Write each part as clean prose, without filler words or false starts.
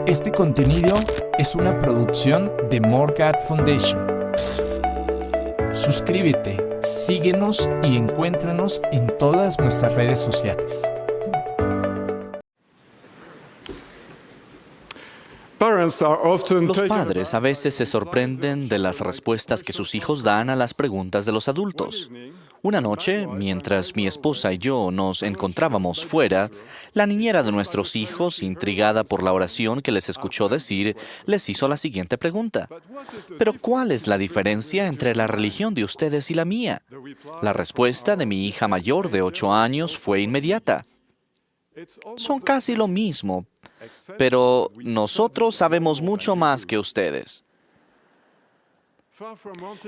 Este contenido es una producción de More God Foundation. Suscríbete, síguenos y encuéntranos en todas nuestras redes sociales. Los padres a veces se sorprenden de las respuestas que sus hijos dan a las preguntas de los adultos. Una noche, mientras mi esposa y yo nos encontrábamos fuera, la niñera de nuestros hijos, intrigada por la oración que les escuchó decir, les hizo la siguiente pregunta. ¿Pero cuál es la diferencia entre la religión de ustedes y la mía? La respuesta de mi hija mayor de 8 años fue inmediata. Son casi lo mismo, pero nosotros sabemos mucho más que ustedes.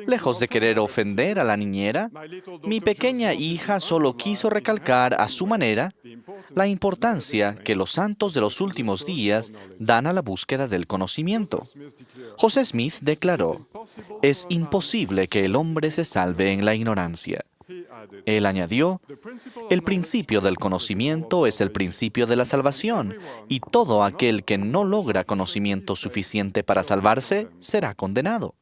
Lejos de querer ofender a la niñera, mi pequeña hija solo quiso recalcar a su manera la importancia que los santos de los últimos días dan a la búsqueda del conocimiento. José Smith declaró, «Es imposible que el hombre se salve en la ignorancia». Él añadió, «El principio del conocimiento es el principio de la salvación, y todo aquel que no logra conocimiento suficiente para salvarse será condenado».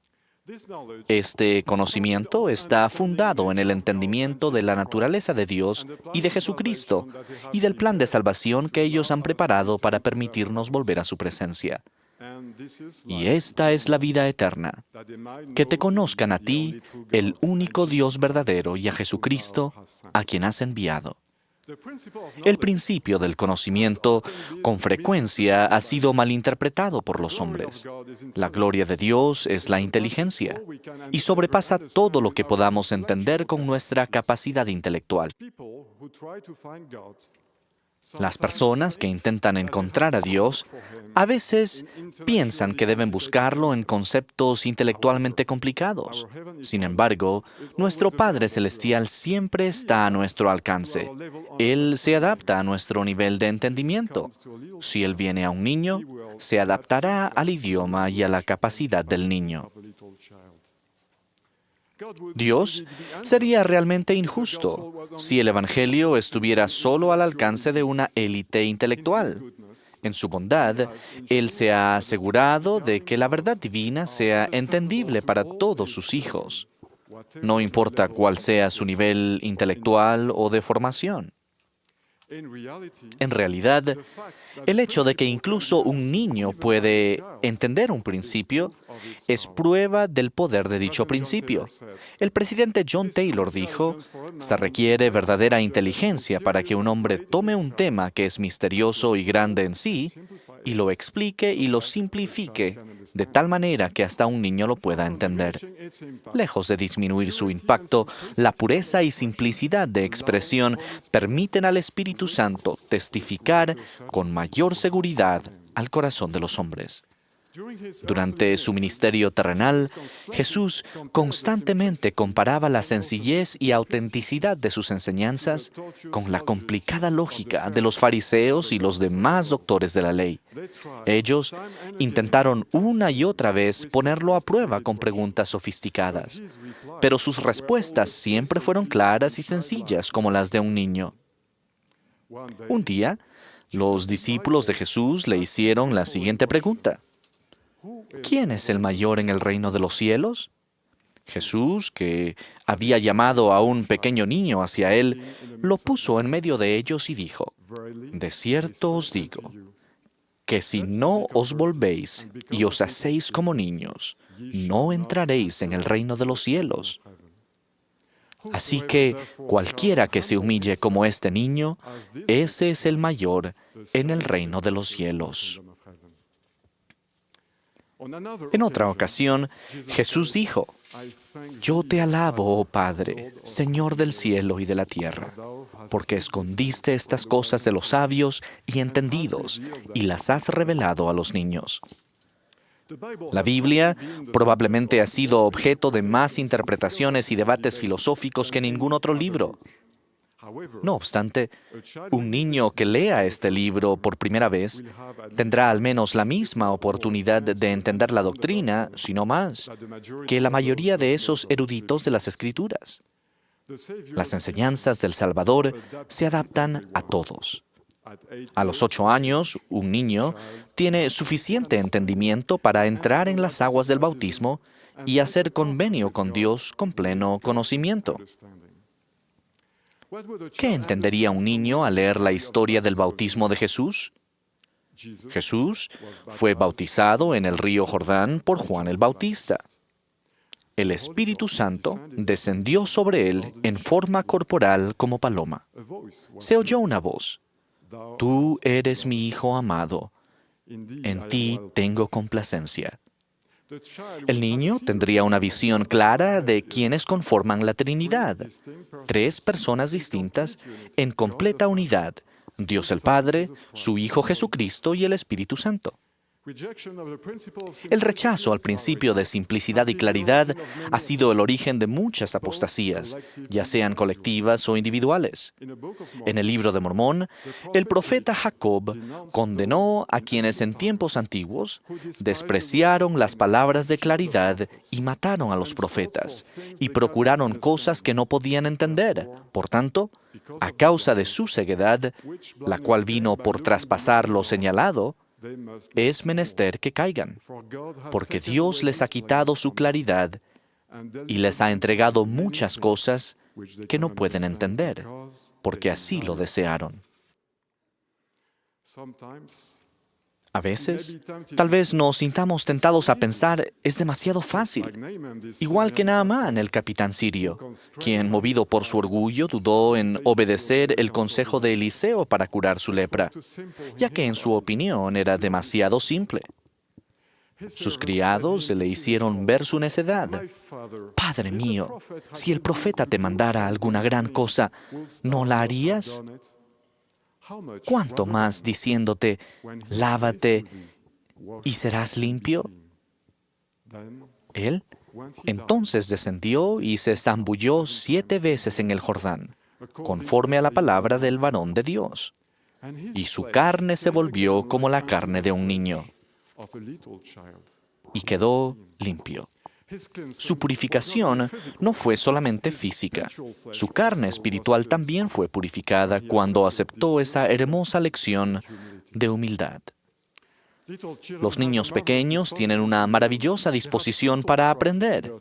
Este conocimiento está fundado en el entendimiento de la naturaleza de Dios y de Jesucristo y del plan de salvación que ellos han preparado para permitirnos volver a su presencia. Y esta es la vida eterna, que te conozcan a ti, el único Dios verdadero, y a Jesucristo, a quien has enviado. El principio del conocimiento con frecuencia ha sido malinterpretado por los hombres. La gloria de Dios es la inteligencia y sobrepasa todo lo que podamos entender con nuestra capacidad intelectual. Las personas que intentan encontrar a Dios a veces piensan que deben buscarlo en conceptos intelectualmente complicados. Sin embargo, nuestro Padre Celestial siempre está a nuestro alcance. Él se adapta a nuestro nivel de entendimiento. Si Él viene a un niño, se adaptará al idioma y a la capacidad del niño. Dios sería realmente injusto si el Evangelio estuviera solo al alcance de una élite intelectual. En su bondad, Él se ha asegurado de que la verdad divina sea entendible para todos sus hijos, no importa cuál sea su nivel intelectual o de formación. En realidad, el hecho de que incluso un niño puede entender un principio es prueba del poder de dicho principio. El presidente John Taylor dijo, «Se requiere verdadera inteligencia para que un hombre tome un tema que es misterioso y grande en sí y lo explique y lo simplifique de tal manera que hasta un niño lo pueda entender». Lejos de disminuir su impacto, la pureza y simplicidad de expresión permiten al Espíritu Santo testificar con mayor seguridad al corazón de los hombres. Durante su ministerio terrenal, Jesús constantemente comparaba la sencillez y autenticidad de sus enseñanzas con la complicada lógica de los fariseos y los demás doctores de la ley. Ellos intentaron una y otra vez ponerlo a prueba con preguntas sofisticadas, pero sus respuestas siempre fueron claras y sencillas como las de un niño. Un día, los discípulos de Jesús le hicieron la siguiente pregunta. ¿Quién es el mayor en el reino de los cielos? Jesús, que había llamado a un pequeño niño hacia él, lo puso en medio de ellos y dijo, «De cierto os digo, que si no os volvéis y os hacéis como niños, no entraréis en el reino de los cielos. Así que cualquiera que se humille como este niño, ese es el mayor en el reino de los cielos». En otra ocasión, Jesús dijo, «Yo te alabo, oh Padre, Señor del cielo y de la tierra, porque escondiste estas cosas de los sabios y entendidos y las has revelado a los niños». La Biblia probablemente ha sido objeto de más interpretaciones y debates filosóficos que ningún otro libro. No obstante, un niño que lea este libro por primera vez tendrá al menos la misma oportunidad de entender la doctrina, si no más, que la mayoría de esos eruditos de las Escrituras. Las enseñanzas del Salvador se adaptan a todos. A los 8 años, un niño tiene suficiente entendimiento para entrar en las aguas del bautismo y hacer convenio con Dios con pleno conocimiento. ¿Qué entendería un niño al leer la historia del bautismo de Jesús? Jesús fue bautizado en el río Jordán por Juan el Bautista. El Espíritu Santo descendió sobre él en forma corporal como paloma. Se oyó una voz: «Tú eres mi Hijo amado, en ti tengo complacencia». El niño tendría una visión clara de quienes conforman la Trinidad, 3 personas distintas en completa unidad: Dios el Padre, su Hijo Jesucristo y el Espíritu Santo. El rechazo al principio de simplicidad y claridad ha sido el origen de muchas apostasías, ya sean colectivas o individuales. En el libro de Mormón, el profeta Jacob condenó a quienes en tiempos antiguos despreciaron las palabras de claridad y mataron a los profetas, y procuraron cosas que no podían entender. Por tanto, a causa de su ceguedad, la cual vino por traspasar lo señalado, es menester que caigan, porque Dios les ha quitado su claridad y les ha entregado muchas cosas que no pueden entender, porque así lo desearon. A veces, tal vez nos sintamos tentados a pensar, es demasiado fácil. Igual que Naamán, el capitán sirio, quien, movido por su orgullo, dudó en obedecer el consejo de Eliseo para curar su lepra, ya que en su opinión era demasiado simple. Sus criados le hicieron ver su necedad. «Padre mío, si el profeta te mandara alguna gran cosa, ¿no la harías? ¿Cuánto más diciéndote, lávate y serás limpio?» Él entonces descendió y se zambulló 7 veces en el Jordán, conforme a la palabra del varón de Dios, y su carne se volvió como la carne de un niño, y quedó limpio. Su purificación no fue solamente física. Su carne espiritual también fue purificada cuando aceptó esa hermosa lección de humildad. Los niños pequeños tienen una maravillosa disposición para aprender.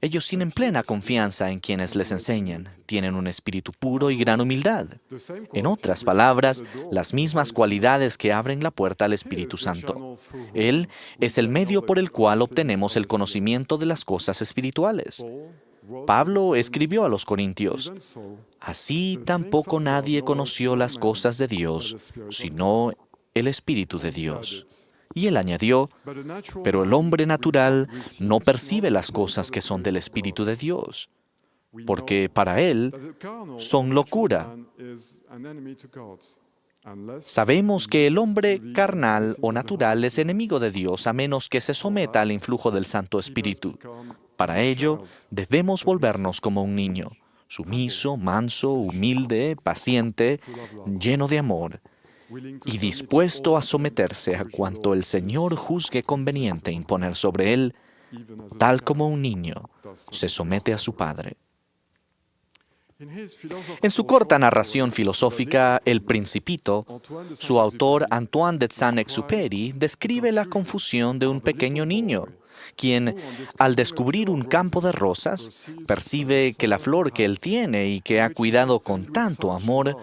Ellos tienen plena confianza en quienes les enseñan, tienen un espíritu puro y gran humildad. En otras palabras, las mismas cualidades que abren la puerta al Espíritu Santo. Él es el medio por el cual obtenemos el conocimiento de las cosas espirituales. Pablo escribió a los Corintios: «Así tampoco nadie conoció las cosas de Dios, sino el Espíritu de Dios». Y él añadió: «Pero el hombre natural no percibe las cosas que son del Espíritu de Dios, porque para él son locura». Sabemos que el hombre carnal o natural es enemigo de Dios a menos que se someta al influjo del Santo Espíritu. Para ello, debemos volvernos como un niño, sumiso, manso, humilde, paciente, lleno de amor, y dispuesto a someterse a cuanto el Señor juzgue conveniente imponer sobre él, tal como un niño se somete a su padre. En su corta narración filosófica, El Principito, su autor Antoine de Saint-Exupéry describe la confusión de un pequeño niño, quien, al descubrir un campo de rosas, percibe que la flor que él tiene y que ha cuidado con tanto amor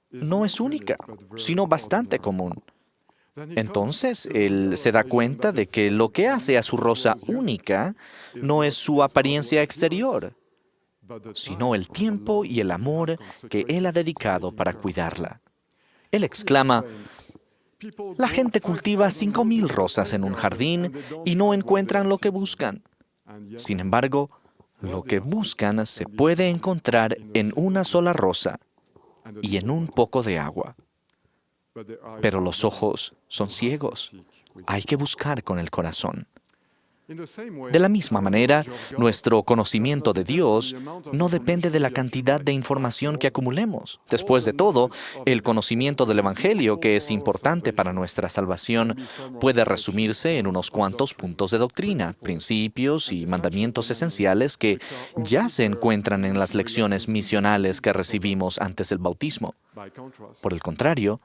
no es única, sino bastante común. Entonces, él se da cuenta de que lo que hace a su rosa única no es su apariencia exterior, sino el tiempo y el amor que él ha dedicado para cuidarla. Él exclama: «La gente cultiva 5,000 rosas en un jardín y no encuentran lo que buscan. Sin embargo, lo que buscan se puede encontrar en una sola rosa y en un poco de agua. Pero los ojos son ciegos. Hay que buscar con el corazón». De la misma manera, nuestro conocimiento de Dios no depende de la cantidad de información que acumulemos. Después de todo, el conocimiento del Evangelio, que es importante para nuestra salvación, puede resumirse en unos cuantos puntos de doctrina, principios y mandamientos esenciales que ya se encuentran en las lecciones misionales que recibimos antes del bautismo. Por el contrario,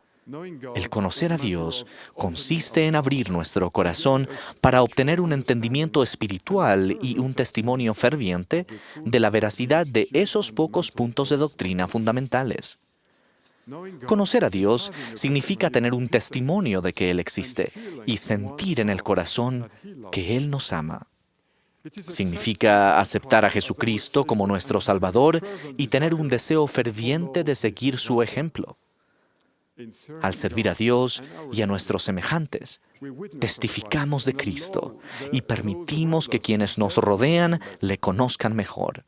el conocer a Dios consiste en abrir nuestro corazón para obtener un entendimiento espiritual y un testimonio ferviente de la veracidad de esos pocos puntos de doctrina fundamentales. Conocer a Dios significa tener un testimonio de que Él existe y sentir en el corazón que Él nos ama. Significa aceptar a Jesucristo como nuestro Salvador y tener un deseo ferviente de seguir su ejemplo. Al servir a Dios y a nuestros semejantes, testificamos de Cristo y permitimos que quienes nos rodean le conozcan mejor.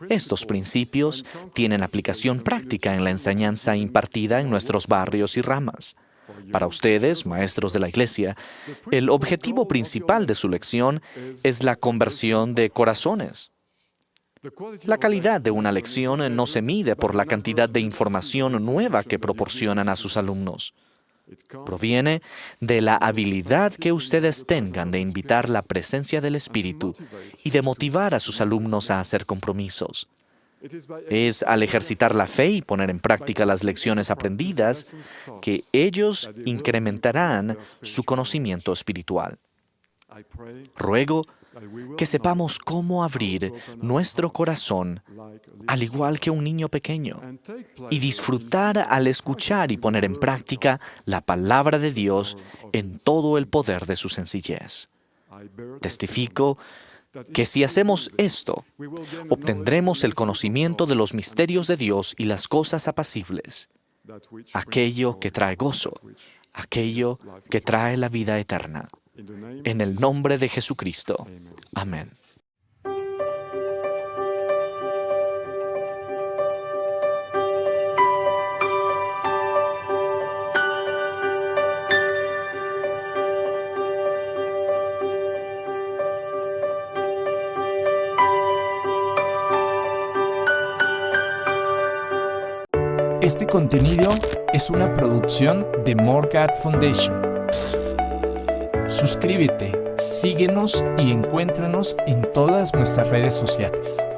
Estos principios tienen aplicación práctica en la enseñanza impartida en nuestros barrios y ramas. Para ustedes, maestros de la Iglesia, el objetivo principal de su lección es la conversión de corazones. La calidad de una lección no se mide por la cantidad de información nueva que proporcionan a sus alumnos. Proviene de la habilidad que ustedes tengan de invitar la presencia del Espíritu y de motivar a sus alumnos a hacer compromisos. Es al ejercitar la fe y poner en práctica las lecciones aprendidas que ellos incrementarán su conocimiento espiritual. Ruego que sepamos cómo abrir nuestro corazón, al igual que un niño pequeño, y disfrutar al escuchar y poner en práctica la palabra de Dios en todo el poder de su sencillez. Testifico que si hacemos esto, obtendremos el conocimiento de los misterios de Dios y las cosas apacibles, aquello que trae gozo, aquello que trae la vida eterna. En el nombre de Jesucristo. Amén. Este contenido es una producción de More God Foundation. Suscríbete, síguenos y encuéntranos en todas nuestras redes sociales.